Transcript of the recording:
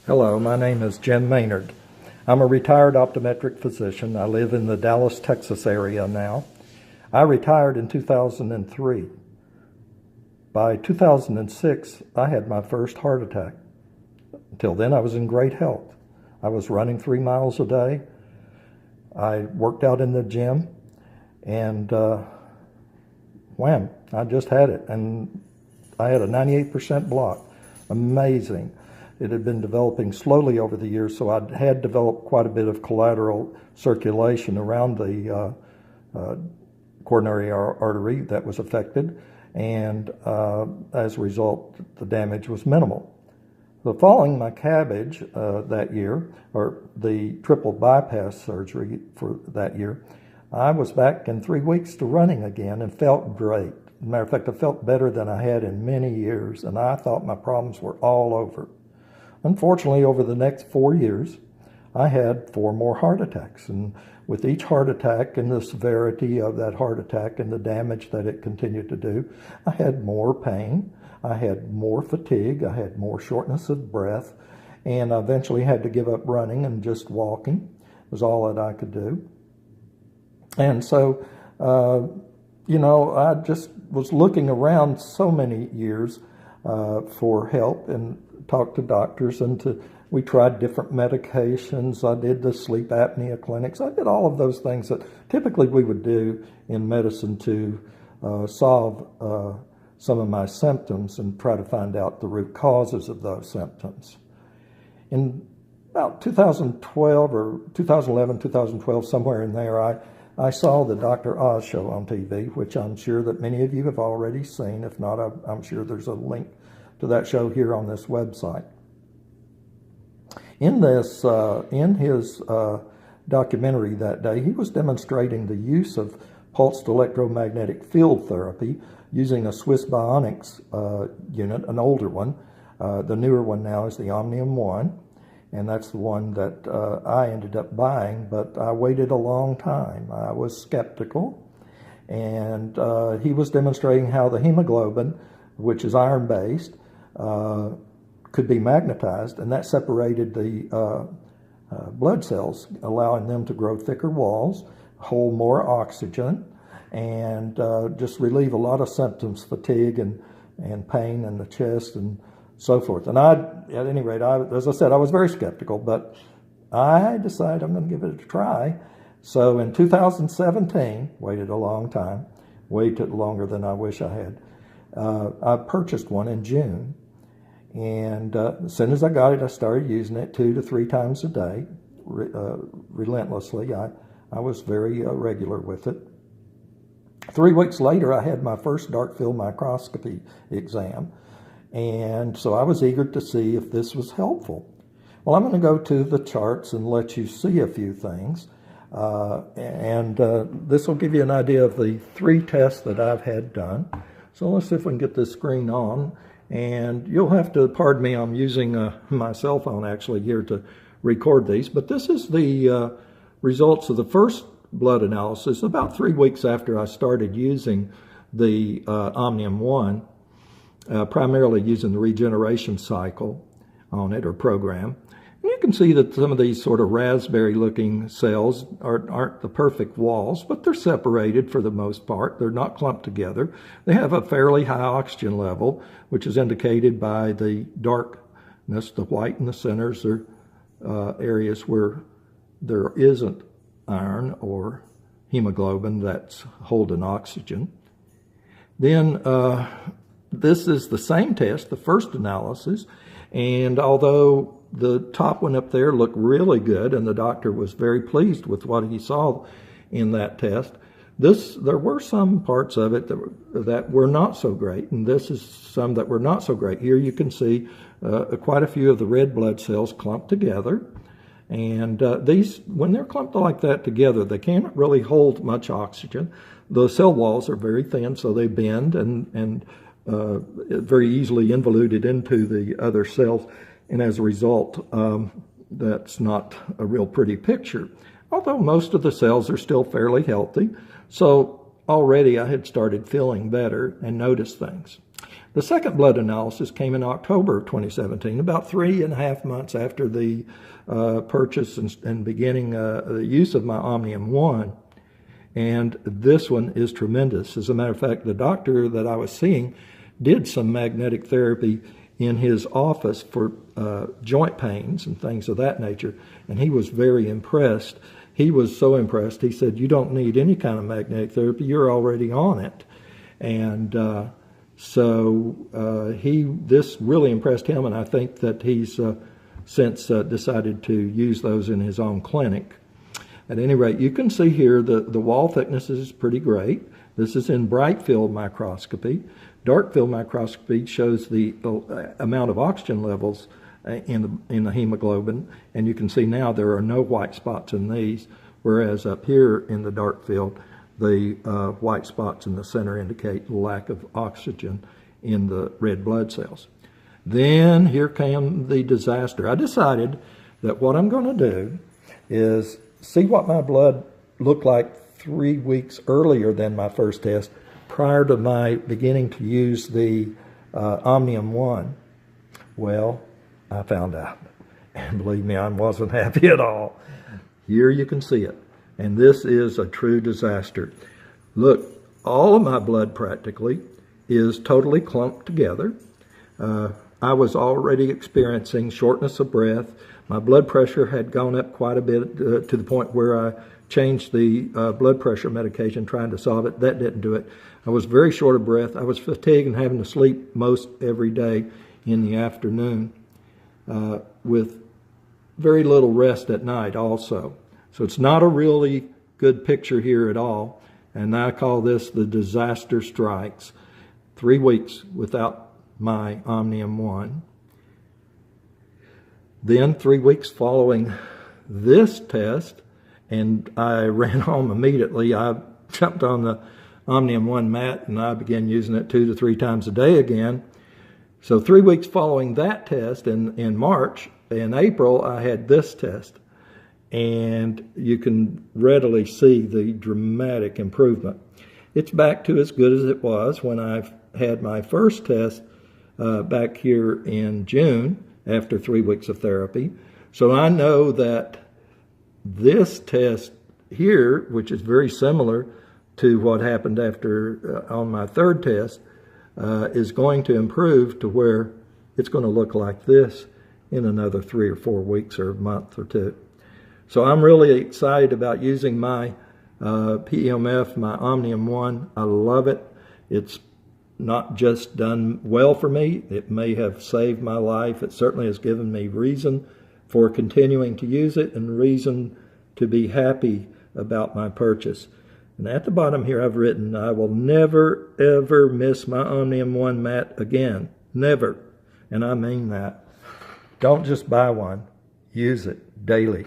Hello, my name is Jim Maynard. I'm a retired optometric physician. I live in the Dallas, Texas area now. I retired in 2003. By 2006, I had my first heart attack. Until then, I was in great health. I was running 3 miles a day. I worked out in the gym, and wham, I just had it. And I had a 98% block. Amazing. It had been developing slowly over the years, so I had developed quite a bit of collateral circulation around the coronary artery that was affected, and as a result, the damage was minimal. So following my cabbage that year, or the triple bypass surgery for that year, I was back in 3 weeks to running again and felt great. As a matter of fact, I felt better than I had in many years, and I thought my problems were all over. Unfortunately, over the next 4 years, I had 4 more heart attacks. And with each heart attack and the severity of that heart attack and the damage that it continued to do, I had more pain, I had more fatigue, I had more shortness of breath, and I eventually had to give up running and just walking was all that I could do. And so, I just was looking around so many years for help and talked to doctors, and we tried different medications. I did the sleep apnea clinics. I did all of those things that typically we would do in medicine to solve some of my symptoms and try to find out the root causes of those symptoms. In about 2012 or 2011, 2012, somewhere in there, I saw the Dr. Oz show on TV, which I'm sure that many of you have already seen. If not, I'm sure there's a link to that show here on this website. In his documentary that day, he was demonstrating the use of pulsed electromagnetic field therapy using a Swiss Bionics unit, an older one. The newer one now is the Omnium 1, and that's the one that I ended up buying, but I waited a long time. I was skeptical, and he was demonstrating how the hemoglobin, which is iron-based, could be magnetized, and that separated the blood cells, allowing them to grow thicker walls, hold more oxygen, and just relieve a lot of symptoms, fatigue and pain in the chest and so forth. And at any rate, as I said, I was very skeptical, but I decided I'm going to give it a try. So in 2017, waited a long time, waited longer than I wish I had, I purchased one in June. And as soon as I got it, I started using it 2 to 3 times a day, relentlessly. I was very regular with it. 3 weeks later, I had my first dark field microscopy exam. And so I was eager to see if this was helpful. Well, I'm going to go to the charts and let you see a few things. This will give you an idea of the 3 tests that I've had done. So let's see if we can get this screen on. And you'll have to pardon me, I'm using my cell phone actually here to record these. But this is the results of the first blood analysis about 3 weeks after I started using the Omnium 1, primarily using the regeneration cycle on it, or program. And you can see that some of these sort of raspberry-looking cells aren't the perfect walls, but they're separated for the most part. They're not clumped together. They have a fairly high oxygen level, which is indicated by the darkness. The white in the centers are areas where there isn't iron or hemoglobin that's holding oxygen. Then this is the same test, the first analysis, and although the top one up there looked really good, and the doctor was very pleased with what he saw in that test, there were some parts of it that were not so great, and this is some that were not so great. Here you can see quite a few of the red blood cells clumped together, and these, when they're clumped like that together, they can't really hold much oxygen. The cell walls are very thin, so they bend and very easily involuted into the other cells. And as a result, that's not a real pretty picture. Although most of the cells are still fairly healthy. So already I had started feeling better and noticed things. The second blood analysis came in October of 2017, about 3.5 months after the purchase and beginning the use of my Omnium 1. And this one is tremendous. As a matter of fact, the doctor that I was seeing did some magnetic therapy in his office for joint pains and things of that nature, and he was very impressed. He was so impressed, he said, "You don't need any kind of magnetic therapy, you're already on it." And this really impressed him, and I think that he's since decided to use those in his own clinic. At any rate, you can see here the wall thickness is pretty great. This is in bright field microscopy. Dark field microscopy shows the amount of oxygen levels in the hemoglobin, and you can see now there are no white spots in these, whereas up here in the dark field, the white spots in the center indicate lack of oxygen in the red blood cells. Then here came the disaster. I decided that what I'm going to do is see what my blood looked like 3 weeks earlier than my first test, prior to my beginning to use the Omnium 1. Well, I found out, and believe me, I wasn't happy at all. Here you can see it, and this is a true disaster. Look, all of my blood practically is totally clumped together. I was already experiencing shortness of breath. My blood pressure had gone up quite a bit to the point where I changed the blood pressure medication trying to solve it. That didn't do it. I was very short of breath. I was fatigued and having to sleep most every day in the afternoon with very little rest at night also. So it's not a really good picture here at all. And I call this the disaster strikes. 3 weeks without my Omnium 1. Then 3 weeks following this test, and I ran home immediately. I jumped on the Omnium 1 mat and I began using it 2 to 3 times a day again. So 3 weeks following that test in March, in April, I had this test. And you can readily see the dramatic improvement. It's back to as good as it was when I had my first test back here in June after 3 weeks of therapy. So I know that this test here, which is very similar to what happened after on my third test, is going to improve to where it's going to look like this in another 3 or 4 weeks or a month or 2. So I'm really excited about using my PEMF, my Omnium 1. I love it. It's not just done well for me. It may have saved my life. It certainly has given me reason for continuing to use it and reason to be happy about my purchase. And at the bottom here I've written, I will never ever miss my Omnium 1 mat again. Never. And I mean that. Don't just buy one. Use it daily.